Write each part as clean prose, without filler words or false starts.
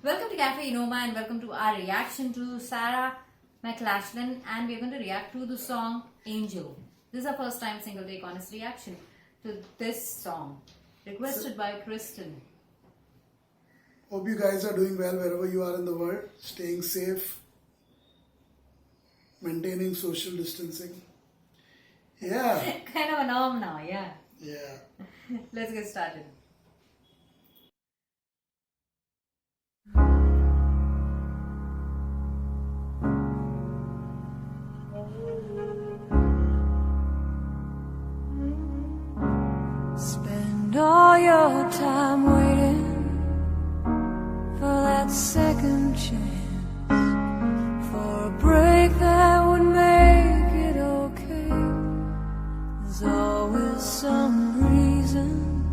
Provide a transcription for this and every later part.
Welcome to Cafe Inoma and welcome to our reaction to Sarah McLachlan, and we're going to react to the song Angel. This is our first time single take honest reaction to this song, requested by Kristen. Hope you guys are doing well wherever you are in the world, staying safe, maintaining social distancing. Yeah. Kind of a norm now, yeah. Yeah. Let's get started. Spend all your time waiting for that second chance, for a break that would make it okay. There's always some reason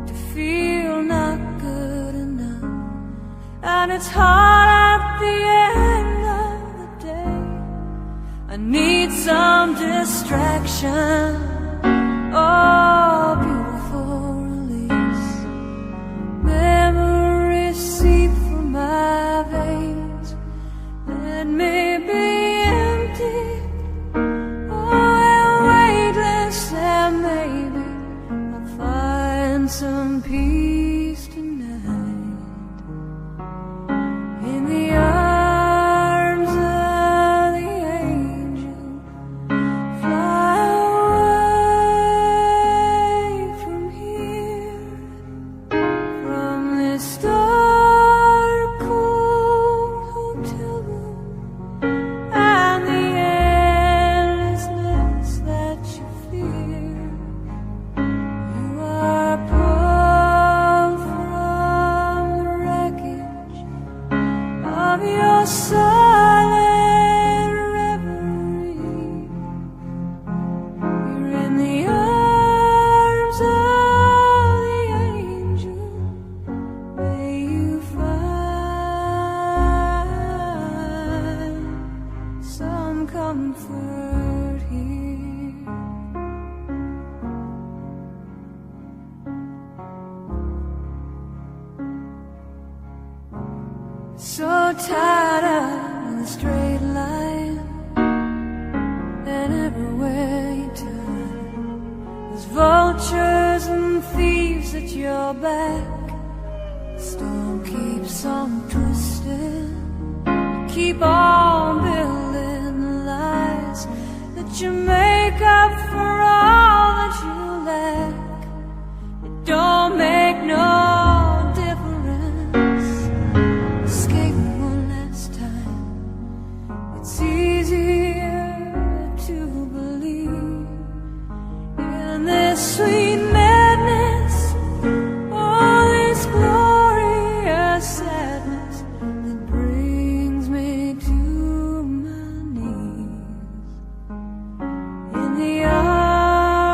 to feel not good enough, and it's hard at the end of the day. I need some distraction. Oh, beautiful release. Memories seep through my veins. Let me be empty. Oh, weightless, and maybe I'll find some peace tonight. In the arms of the angel, fly from here, from this dark, cold hotel room, and the endlessness that you fear. You are pulled from the wreckage of your silent reverie. You're in the arms of the angel. May you find some comfort here. So tired of the straight line, and everywhere you turn, there's vultures and thieves at your back. The storm keeps on twisting. You keep on building the lies that you make up for all that you lack. It don't make no difference. Escape one last time. It's easier to believe in this sweet madness, all this glorious sadness that brings me to my knees. In the arms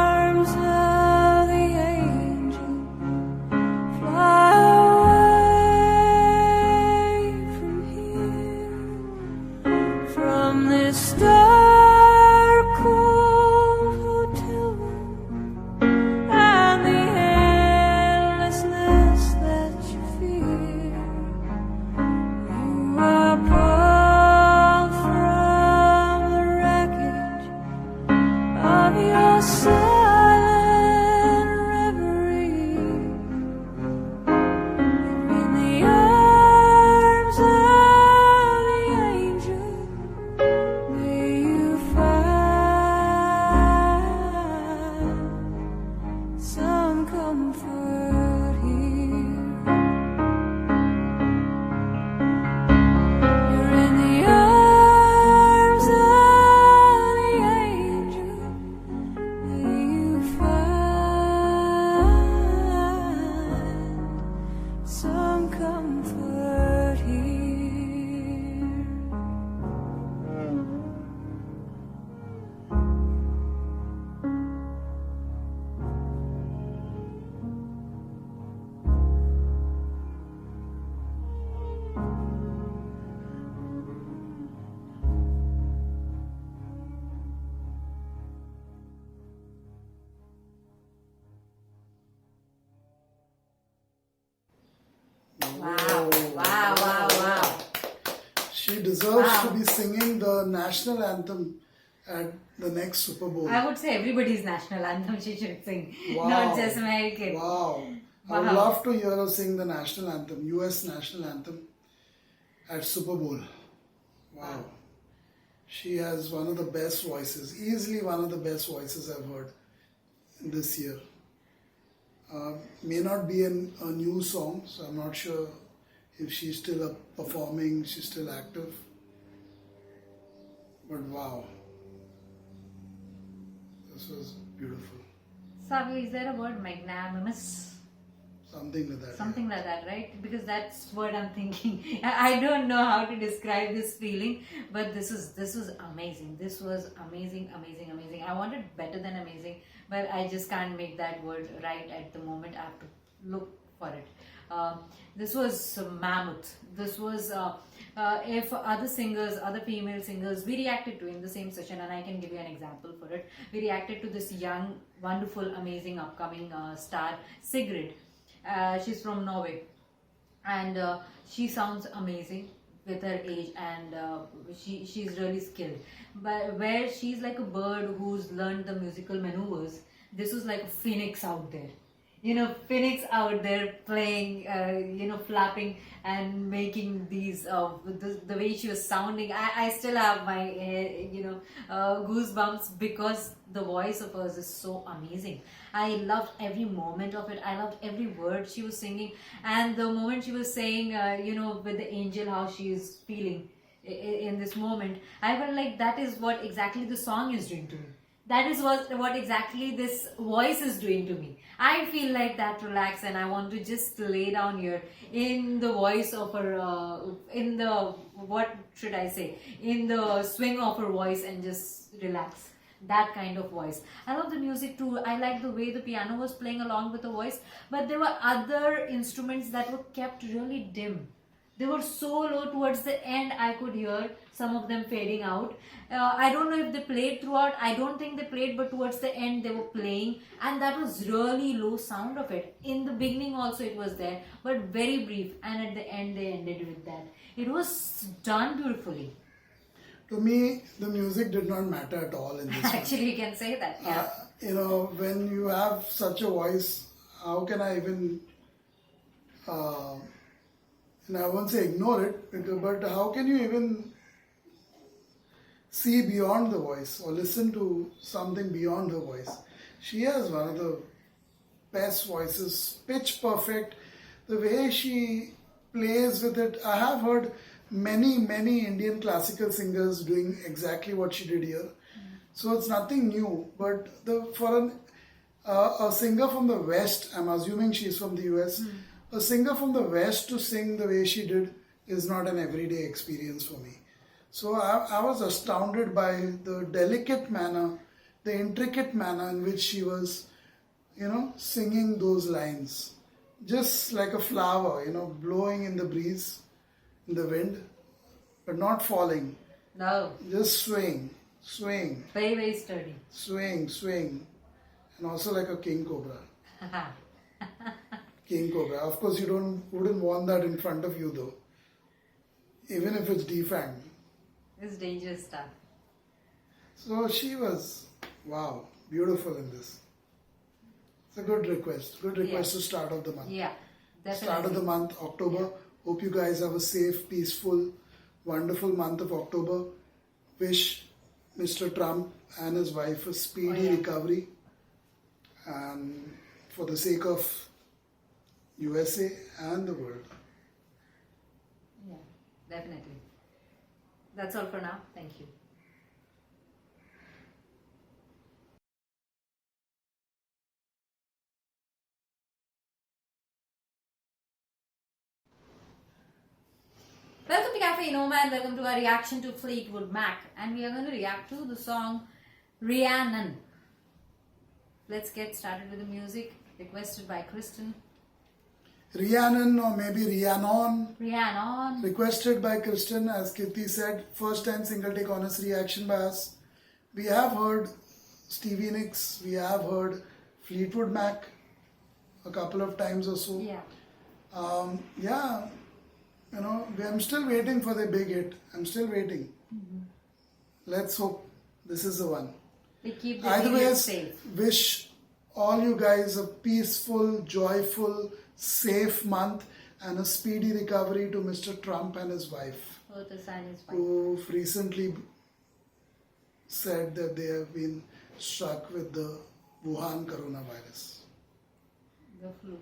Wow, wow, wow, wow. She deserves Wow. to be singing the national anthem at the next Super Bowl. I would say everybody's national anthem she should sing, Wow. not just American. Wow. I would Wow. love to hear her sing the national anthem, US national anthem at Super Bowl. Wow. She has one of the best voices, easily one of the best voices I've heard this year. May not be a new song, so I'm not sure if she's still performing, she's still active. But wow. This was beautiful. Savi, is there a word magnanimous? Something like that. Something like that, right? Because that's what I'm thinking. I don't know how to describe this feeling, but this was amazing. This was amazing, amazing, amazing. I wanted better than amazing, but I just can't make that word right at the moment. I have to look for it. This was mammoth. This was if other singers, other female singers, we reacted to in the same session, and I can give you an example for it. We reacted to this young, wonderful, amazing, upcoming star, Sigrid. She's from Norway, and she sounds amazing with her age, and she's really skilled. But where she's like a bird who's learned the musical maneuvers, this was like a phoenix out there. Phoenix out there playing, flapping and making these, the way she was sounding. I still have my, goosebumps because the voice of hers is so amazing. I loved every moment of it. I loved every word she was singing. And the moment she was saying, with the angel, how she is feeling in this moment, I felt like that is what exactly the song is doing to me. That is what exactly this voice is doing to me. I feel like that relax, and I want to just lay down here in the voice of her, in the, what should I say, in the swing of her voice, and just relax. That kind of voice. I love the music too. I like the way the piano was playing along with the voice, but there were other instruments that were kept really dim. They were so low towards the end. I could hear some of them fading out. I don't know if they played throughout. I don't think they played, but towards the end they were playing, and that was really low sound of it. In the beginning also it was there, but very brief, and at the end they ended with that. It was done beautifully. To me, the music did not matter at all in this one. Actually, you can say that. Yeah. When you have such a voice, how can I even, and I won't say ignore it, but how can you even see beyond the voice or listen to something beyond her voice? She has one of the best voices, pitch perfect. The way she plays with it, I have heard many Indian classical singers doing exactly what she did here. So it's nothing new. But for a singer from the West, I'm assuming she's from the US, a singer from the West to sing the way she did is not an everyday experience for me. So I was astounded by the delicate manner, the intricate manner in which she was, singing those lines. Just like a flower, blowing in the breeze, in the wind, but not falling. No. Just swing. Very, very sturdy. Swing. And also like a king cobra. King cobra. Of course, you wouldn't want that in front of you though. Even if it's defanged. It's dangerous stuff. So she was, wow, beautiful in this. It's a good request. Good request to start of the month. Yeah, definitely. Start of the month, October. Hope you guys have a safe, peaceful, wonderful month of October. Wish Mr. Trump and his wife a speedy recovery. And for the sake of USA and the world. Yeah, definitely. That's all for now. Thank you. Welcome to Cafe Noma and welcome to our reaction to Fleetwood Mac. And we are going to react to the song Rhiannon. Let's get started with the music requested by Kristen. Rhiannon or maybe Rhiannon. Rhiannon. Requested by Kristen, as Kirti said, first time single take honest reaction by us. We have heard Stevie Nicks, we have heard Fleetwood Mac a couple of times or so. Yeah. Yeah, I'm still waiting for the big hit. I'm still waiting. Let's hope this is the one. We keep the Either idiots ways, safe. wish all you guys a peaceful, joyful, safe month and a speedy recovery to Mr. Trump and his wife, Oh, the sign is fine. who recently said that they have been struck with the Wuhan coronavirus. The flu.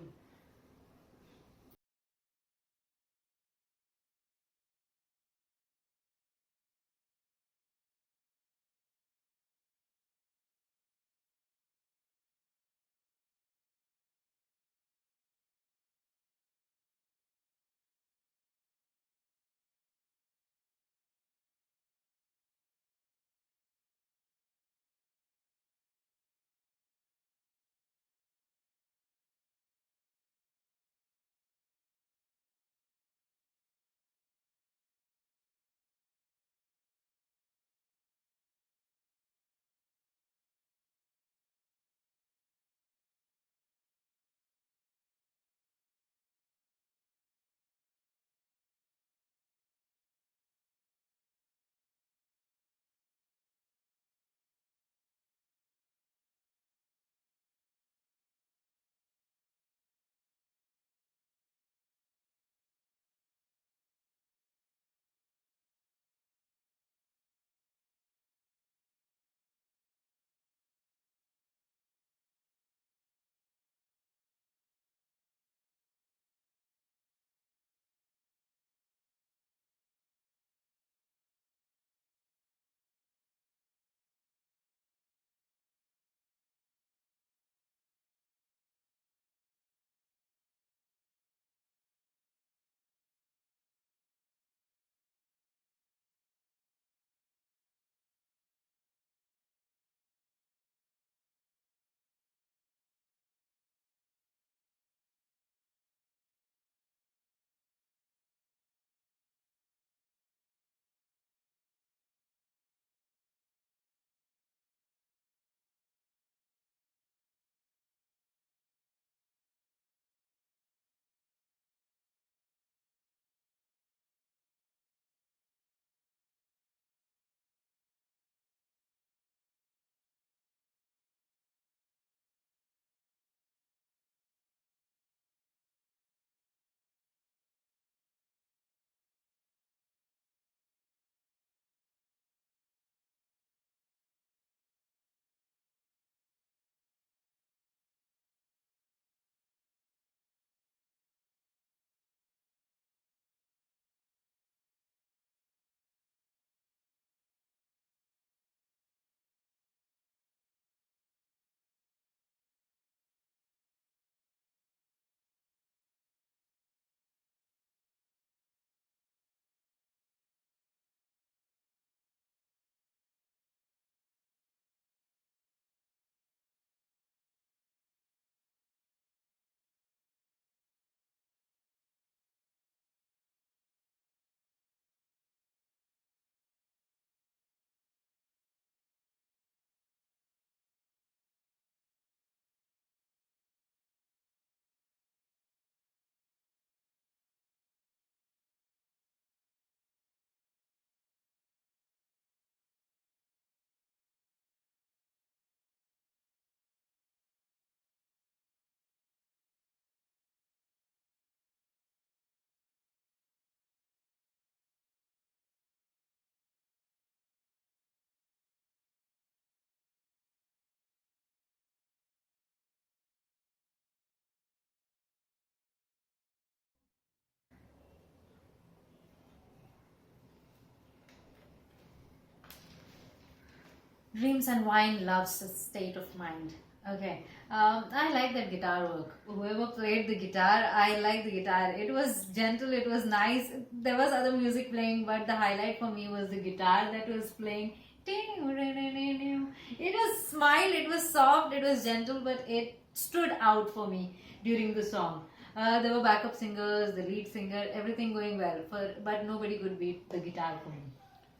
Dreams and wine loves a state of mind. Okay. I like that guitar work. Whoever played the guitar, I like the guitar. It was gentle, it was nice. There was other music playing, but the highlight for me was the guitar that was playing. It was smiled, it was soft, it was gentle, but it stood out for me during the song. There were backup singers, the lead singer, everything going well, but nobody could beat the guitar for me.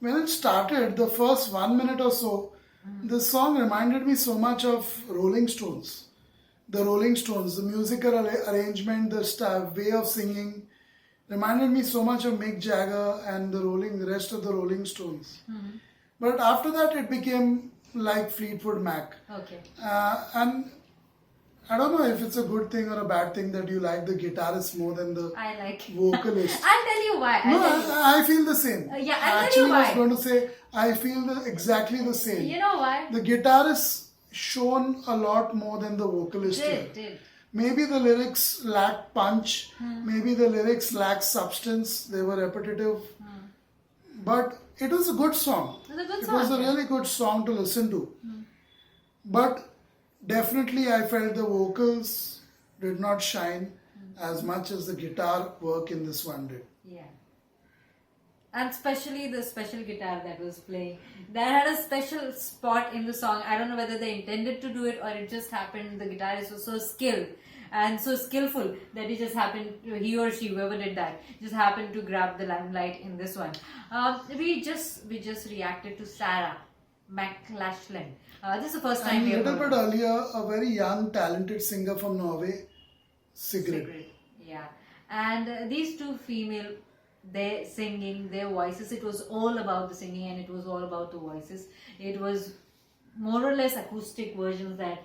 When it started, the first 1 minute or so, the song reminded me so much of Rolling Stones. the Rolling Stones, the musical arrangement, the way of singing reminded me so much of Mick Jagger and the rest of the Rolling Stones. But after that, it became like Fleetwood Mac. Okay. And I don't know if it's a good thing or a bad thing that you like the guitarist more than the I like. vocalist. I'll tell you why. No, I feel the same. Yeah, I I'll tell actually you why. was going to say I feel exactly the same. You know why? The guitarist shone a lot more than the vocalist here. Did. Maybe the lyrics lack punch. Maybe the lyrics lack substance. They were repetitive. But it was a good song. It was a good It song, was a yeah. really good song to listen to. But definitely I felt the vocals did not shine as much as the guitar work in this one did. Yeah. And especially the special guitar that was playing. That had a special spot in the song. I don't know whether they intended to do it or it just happened. The guitarist was so skilled and so skillful that it just happened, he or she, whoever did that, just happened to grab the limelight in this one. We just reacted to Sarah McLachlan. This is the first time And we a have little heard bit her. earlier, a very young, talented singer from Norway, Sigrid. Sigrid. Yeah. And these two female, their singing, their voices, it was all about the singing and it was all about the voices. It was more or less acoustic versions that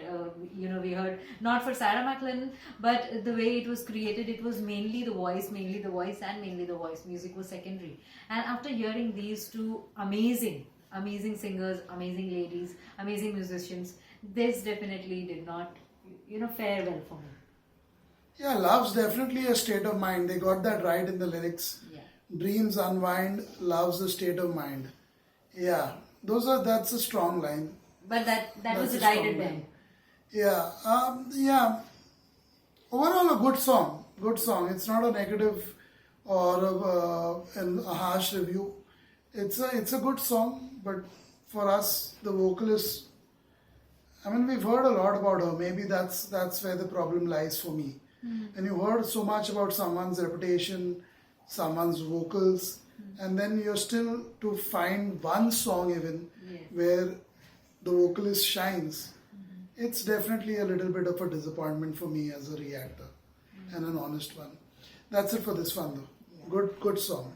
we heard, not for Sarah McLachlan, but the way it was created, it was mainly the voice, and mainly the voice. Music was secondary. And after hearing these two amazing singers, amazing ladies, amazing musicians, this definitely did not fare well for me. Yeah, love's definitely a state of mind. They got that right in the lyrics. Yeah. Dreams unwind, love's a state of mind. Yeah, that's a strong line. But that was That's a decided strong then. line. Yeah. Overall, a good song. Good song. It's not a negative or a harsh review. It's a good song, but for us, the vocalist. I mean, we've heard a lot about her. Maybe that's where the problem lies for me. And you heard so much about someone's reputation, someone's vocals, and then you're still to find one song even Yes. where the vocalist shines. It's definitely a little bit of a disappointment for me as a reactor and an honest one. That's it for this one though. Good song.